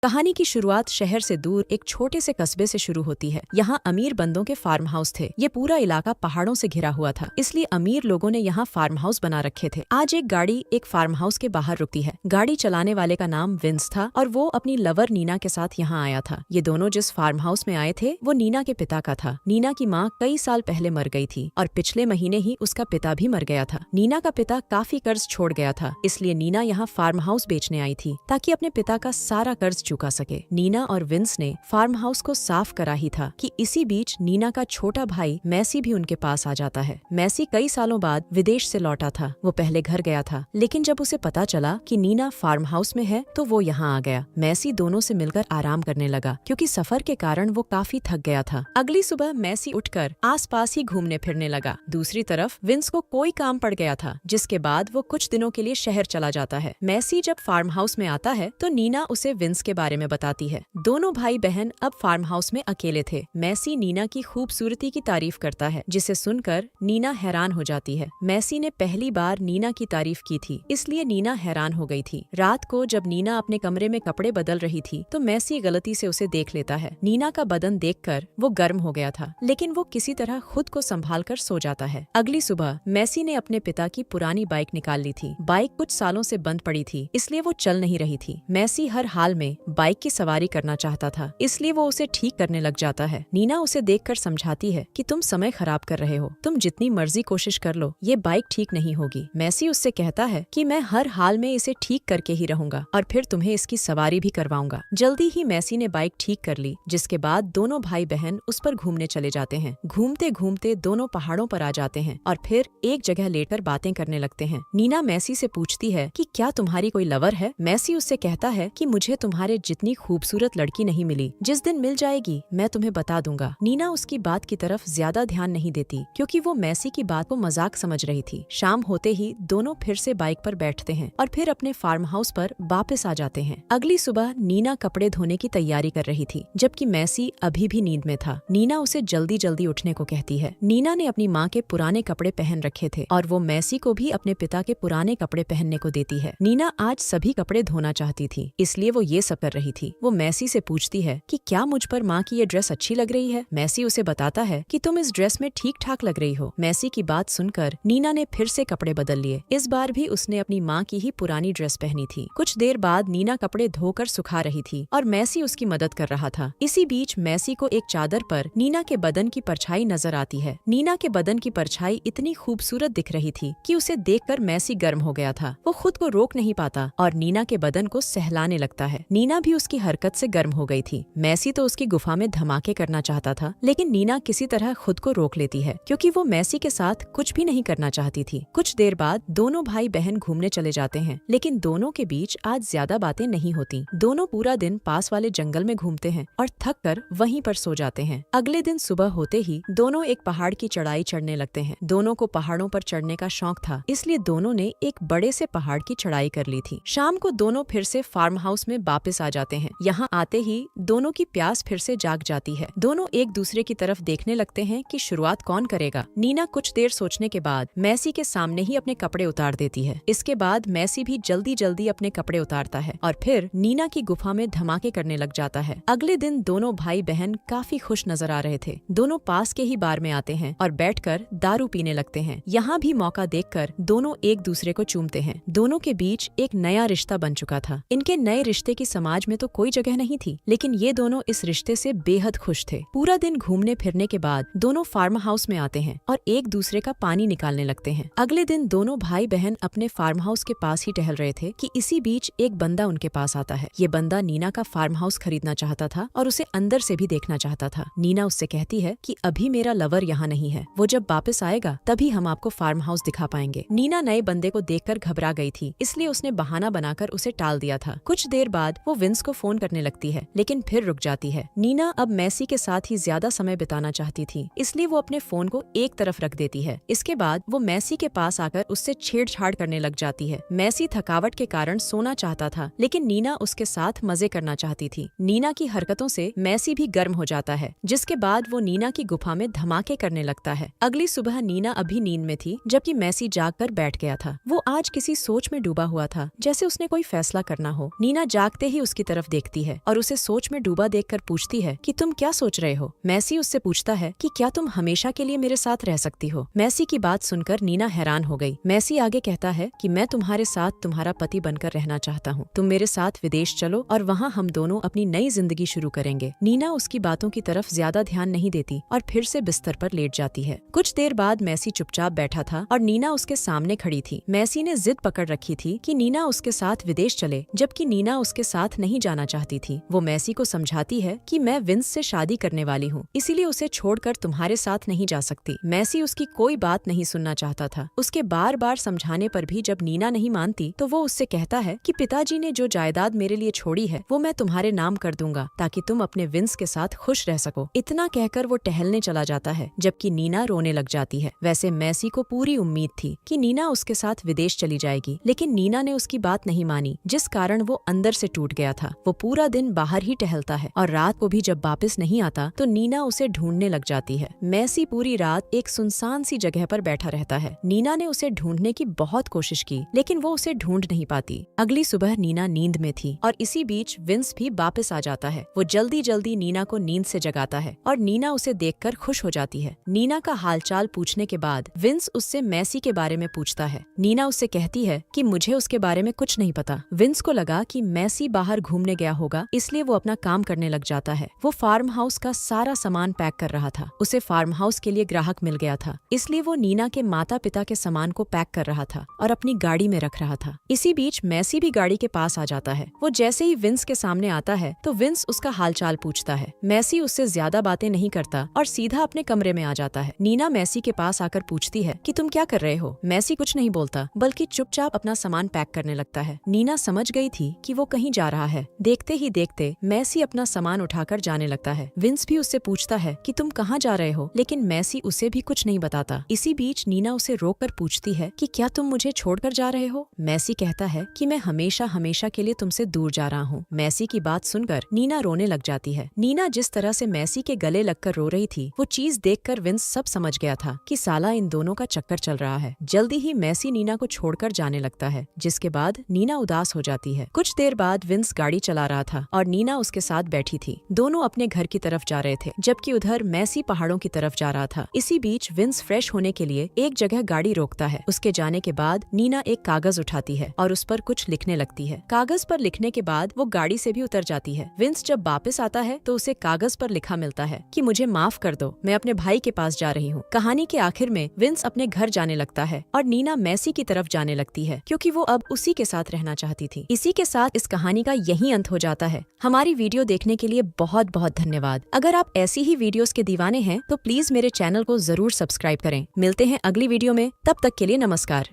कहानी की शुरुआत शहर से दूर एक छोटे से कस्बे से शुरू होती है। यहाँ अमीर बंदों के फार्म हाउस थे। ये पूरा इलाका पहाड़ों से घिरा हुआ था, इसलिए अमीर लोगों ने यहाँ फार्म हाउस बना रखे थे। आज एक गाड़ी एक फार्म हाउस के बाहर रुकती है। गाड़ी चलाने वाले का नाम विंस था और वो अपनी लवर नीना के साथ यहाँ आया था। ये दोनों जिस फार्म हाउस में आए थे वो नीना के पिता का था। नीना की माँ कई साल पहले मर गई थी और पिछले महीने ही उसका पिता भी मर गया था। नीना का पिता काफी कर्ज छोड़ गया था, इसलिए नीना यहाँ फार्म हाउस बेचने आई थी ताकि अपने पिता का सारा कर्ज चुका सके। नीना और विंस ने फार्म हाउस को साफ करा ही था कि इसी बीच नीना का छोटा भाई मैसी भी उनके पास आ जाता है। मैसी कई सालों बाद विदेश से लौटा था। वो पहले घर गया था, लेकिन जब उसे पता चला कि नीना फार्म हाउस में है तो वो यहाँ आ गया। मैसी दोनों से मिलकर आराम करने लगा क्योंकि सफर के कारण वो काफी थक गया था। अगली सुबह मैसी उठकर आसपास ही घूमने फिरने लगा। दूसरी तरफ विंस को कोई काम पड़ गया था, जिसके बाद वो कुछ दिनों के लिए शहर चला जाता है। मैसी जब फार्म हाउस में आता है तो नीना उसे विंस के बारे में बताती है। दोनों भाई बहन अब फार्म हाउस में अकेले थे। मैसी नीना की खूबसूरती की तारीफ करता है, जिसे सुनकर नीना हैरान हो जाती है। मैसी ने पहली बार नीना की तारीफ की थी, इसलिए नीना हैरान हो गई थी। रात को जब नीना अपने कमरे में कपड़े बदल रही थी तो मैसी गलती से उसे देख लेता है। नीना का बदन देखकर वो गर्म हो गया था, लेकिन वो किसी तरह खुद को संभाल कर सो जाता है। अगली सुबह मैसी ने अपने पिता की पुरानी बाइक निकाल ली थी। बाइक कुछ सालों से बंद पड़ी थी, इसलिए वो चल नहीं रही थी। मैसी हर हाल में बाइक की सवारी करना चाहता था, इसलिए वो उसे ठीक करने लग जाता है। नीना उसे देखकर समझाती है कि तुम समय खराब कर रहे हो, तुम जितनी मर्जी कोशिश कर लो, ये बाइक ठीक नहीं होगी। मैसी उससे कहता है कि मैं हर हाल में इसे ठीक करके ही रहूंगा और फिर तुम्हें इसकी सवारी भी करवाऊंगा। जल्दी ही मैसी ने बाइक ठीक कर ली, जिसके बाद दोनों भाई बहन उस पर घूमने चले जाते हैं। घूमते घूमते दोनों पहाड़ों पर आ जाते हैं और फिर एक जगह लेटकर बातें करने लगते हैं। नीना मैसी से पूछती है कि क्या तुम्हारी कोई लवर है? मैसी उससे कहता है कि मुझे तुम्हारे जितनी खूबसूरत लड़की नहीं मिली, जिस दिन मिल जाएगी मैं तुम्हें बता दूंगा। नीना उसकी बात की तरफ ज्यादा ध्यान नहीं देती क्योंकि वो मैसी की बात को मजाक समझ रही थी। शाम होते ही दोनों फिर से बाइक पर बैठते हैं और फिर अपने फार्म हाउस पर वापस आ जाते हैं। अगली सुबह नीना कपड़े धोने की तैयारी कर रही थी, जबकि मैसी अभी भी नींद में था। नीना उसे जल्दी जल्दी उठने को कहती है। नीना ने अपनी माँ के पुराने कपड़े पहन रखे थे और वो मैसी को भी अपने पिता के पुराने कपड़े पहनने को देती है। नीना आज सभी कपड़े धोना चाहती थी, इसलिए वो ये सब कर रही थी। वो मैसी से पूछती है कि क्या मुझ पर माँ की ये ड्रेस अच्छी लग रही है? मैसी उसे बताता है कि तुम इस ड्रेस में ठीक ठाक लग रही हो। मैसी की बात सुनकर नीना ने फिर से कपड़े बदल लिए। इस बार भी उसने अपनी माँ की ही पुरानी ड्रेस पहनी थी। कुछ देर बाद नीना कपड़े धोकर सुखा रही थी और मैसी उसकी मदद कर रहा था। इसी बीच मैसी को एक चादर पर नीना के बदन की परछाई नजर आती है। नीना के बदन की परछाई इतनी खूबसूरत दिख रही थी कि उसे देखकर मैसी गर्म हो गया था। वो खुद को रोक नहीं पाता और नीना के बदन को सहलाने लगता है। नीना भी उसकी हरकत से गर्म हो गई थी। मैसी तो उसकी गुफा में धमाके करना चाहता था, लेकिन नीना किसी तरह खुद को रोक लेती है क्योंकि वो मैसी के साथ कुछ भी नहीं करना चाहती थी। कुछ देर बाद दोनों भाई बहन घूमने चले जाते हैं, लेकिन दोनों के बीच आज ज्यादा बातें नहीं होती। दोनों पूरा दिन पास वाले जंगल में घूमते हैं और थक कर वहीं पर सो जाते हैं। अगले दिन सुबह होते ही दोनों एक पहाड़ की चढ़ाई चढ़ने लगते हैं। दोनों को पहाड़ों पर चढ़ने का शौक था, इसलिए दोनों ने एक बड़े से पहाड़ की चढ़ाई कर ली थी। शाम को दोनों फिर से फार्म हाउस में वापस आ जाते हैं। यहाँ आते ही दोनों की प्यास फिर से जाग जाती है। दोनों एक दूसरे की तरफ देखने लगते हैं कि शुरुआत कौन करेगा। नीना कुछ देर सोचने के बाद मैसी के सामने ही अपने कपड़े उतार देती है। इसके बाद मैसी भी जल्दी जल्दी अपने कपड़े उतारता है और फिर नीना की गुफा में धमाके करने लग जाता है। अगले दिन दोनों भाई बहन काफी खुश नजर आ रहे थे। दोनों पास के ही बार में आते हैं और बैठकर दारू पीने लगते हैं। यहाँ भी मौका देखकर दोनों एक दूसरे को चूमते हैं। दोनों के बीच एक नया रिश्ता बन चुका था। इनके नए रिश्ते की समाज में तो कोई जगह नहीं थी, लेकिन ये दोनों इस रिश्ते से बेहद खुश थे। पूरा दिन घूमने फिरने के बाद दोनों फार्म हाउस में आते हैं और एक दूसरे का पानी निकालने लगते हैं। अगले दिन दोनों भाई बहन अपने फार्म हाउस के पास ही टहल रहे थे कि इसी बीच एक बंदा उनके पास आता है। ये बंदा नीना का फार्म हाउस खरीदना चाहता था और उसे अंदर से भी देखना चाहता था। नीना उससे कहती है कि अभी मेरा लवर यहाँ नहीं है, वो जब वापस आएगा तभी हम आपको फार्म हाउस दिखा पाएंगे। नीना नए बंदे को देखकर घबरा गई थी, इसलिए उसने बहाना बनाकर उसे टाल दिया था। कुछ देर बाद वो विंस को फोन करने लगती है, लेकिन फिर रुक जाती है। नीना अब मैसी के साथ ही ज्यादा समय बिताना चाहती थी, इसलिए वो अपने फोन को एक तरफ रख देती है। इसके बाद वो मैसी के पास आकर उससे छेड़छाड़ करने लग जाती है। मैसी थकावट के कारण सोना चाहता था, लेकिन नीना उसके साथ मजे करना चाहती थी। नीना की हरकतों से मैसी भी गर्म हो जाता है, जिसके बाद वो नीना की गुफा में धमाके करने लगता है। अगली सुबह नीना अभी नींद में थी, जबकि मैसी जागकर बैठ गया था। वो आज किसी सोच में डूबा हुआ था, जैसे उसने कोई फैसला करना हो। नीना जागते ही उसकी तरफ देखती है और उसे सोच में डूबा देखकर पूछती है कि तुम क्या सोच रहे हो। मैसी उससे पूछता है कि क्या तुम हमेशा के लिए मेरे साथ रह सकती हो। मैसी की बात सुनकर नीना हैरान हो गई। मैसी आगे कहता है कि मैं तुम्हारे साथ तुम्हारा पति बनकर रहना चाहता हूँ। तुम मेरे साथ विदेश चलो और वहाँ हम दोनों अपनी नई जिंदगी शुरू करेंगे। नीना उसकी बातों की तरफ ज्यादा ध्यान नहीं देती और फिर से बिस्तर पर लेट जाती है। कुछ देर बाद मैसी चुपचाप बैठा था और नीना उसके सामने खड़ी थी। मैसी ने जिद पकड़ रखी थी कि नीना उसके साथ विदेश चले, जबकि नीना उसके साथ नहीं जाना चाहती थी। वो मैसी को समझाती है कि मैं विंस से शादी करने वाली हूँ, इसीलिए उसे छोड़कर तुम्हारे साथ नहीं जा सकती। मैसी उसकी कोई बात नहीं सुनना चाहता था। उसके बार बार समझाने पर भी जब नीना नहीं मानती तो वो उससे कहता है कि पिताजी ने जो जायदाद मेरे लिए छोड़ी है वो मैं तुम्हारे नाम कर दूंगा ताकि तुम अपने विंस के साथ खुश रह सको। इतना कहकर वो टहलने चला जाता है, जबकि नीना रोने लग जाती है। वैसे मैसी को पूरी उम्मीद थी कि नीना उसके साथ विदेश चली जाएगी, लेकिन नीना ने उसकी बात नहीं मानी, जिस कारण वो अंदर से टूट गया था। वो पूरा दिन बाहर ही टहलता है और रात को भी जब वापस नहीं आता तो नीना उसे ढूंढने लग जाती है। मैसी पूरी रात एक सुनसान सी जगह पर बैठा रहता है। नीना ने उसे ढूंढने की बहुत कोशिश की, लेकिन वो उसे ढूंढ नहीं पाती। अगली सुबह नीना नींद में थी और इसी बीच विंस भी वापस आ जाता है। वो जल्दी जल्दी नीना को नींद से जगाता है और नीना उसे देखकर खुश हो जाती है। नीना का हालचाल पूछने के बाद विंस उससे मैसी के बारे में पूछता है। नीना उससे कहती है कि मुझे उसके बारे में कुछ नहीं पता। विंस को लगा कि मैसी बाहर घूमने गया होगा, इसलिए वो अपना काम करने लग जाता है। वो फार्म हाउस का सारा सामान पैक कर रहा था। उसे फार्म हाउस के लिए ग्राहक मिल गया था, इसलिए वो नीना के माता पिता के सामान को पैक कर रहा था और अपनी गाड़ी में रख रहा था। इसी बीच मैसी भी गाड़ी के पास आ जाता है। वो जैसे ही विंस के सामने आता है तो विंस उसका हालचाल पूछता है। मैसी उससे ज्यादा बातें नहीं करता और सीधा अपने कमरे में आ जाता है। नीना मैसी के पास आकर पूछती है कि तुम क्या कर रहे हो। मैसी कुछ नहीं बोलता, बल्कि चुपचाप अपना सामान पैक करने लगता है। नीना समझ गई थी कि वो कहीं जा रहा है। देखते ही देखते मैसी अपना सामान उठाकर जाने लगता है। विंस भी उससे पूछता है कि तुम कहाँ जा रहे हो, लेकिन मैसी उसे भी कुछ नहीं बताता। इसी बीच नीना उसे रोककर पूछती है कि क्या तुम मुझे छोड़कर जा रहे हो। मैसी कहता है कि मैं हमेशा हमेशा के लिए तुमसे दूर जा रहा हूँ। मैसी की बात सुनकर नीना रोने लग जाती है। नीना जिस तरह से मैसी के गले लगकर रो रही थी, वो चीज देखकर विंस सब समझ गया था कि साला इन दोनों का चक्कर चल रहा है। जल्दी ही मैसी नीना को छोड़कर जाने लगता है, जिसके बाद नीना उदास हो जाती है। कुछ देर बाद विंस गाड़ी चला रहा था और नीना उसके साथ बैठी थी। दोनों अपने घर की तरफ जा रहे थे, जबकि उधर मैसी पहाड़ों की तरफ जा रहा था। इसी बीच विंस फ्रेश होने के लिए एक जगह गाड़ी रोकता है। उसके जाने के बाद नीना एक कागज उठाती है और उस पर कुछ लिखने लगती है। कागज पर लिखने के बाद वो गाड़ी से भी उतर जाती है। विंस जब वापस आता है तो उसे कागज पर लिखा मिलता है कि मुझे माफ कर दो, मैं अपने भाई के पास जा रही हूँ। कहानी के आखिर में विंस अपने घर जाने लगता है और नीना मैसी की तरफ जाने लगती है, क्योंकि वो अब उसी के साथ रहना चाहती थी। इसी के साथ इस कहानी का यही अंत हो जाता है। हमारी वीडियो देखने के लिए बहुत बहुत धन्यवाद। अगर आप ऐसी ही वीडियोस के दीवाने हैं तो प्लीज मेरे चैनल को जरूर सब्सक्राइब करें। मिलते हैं अगली वीडियो में, तब तक के लिए नमस्कार।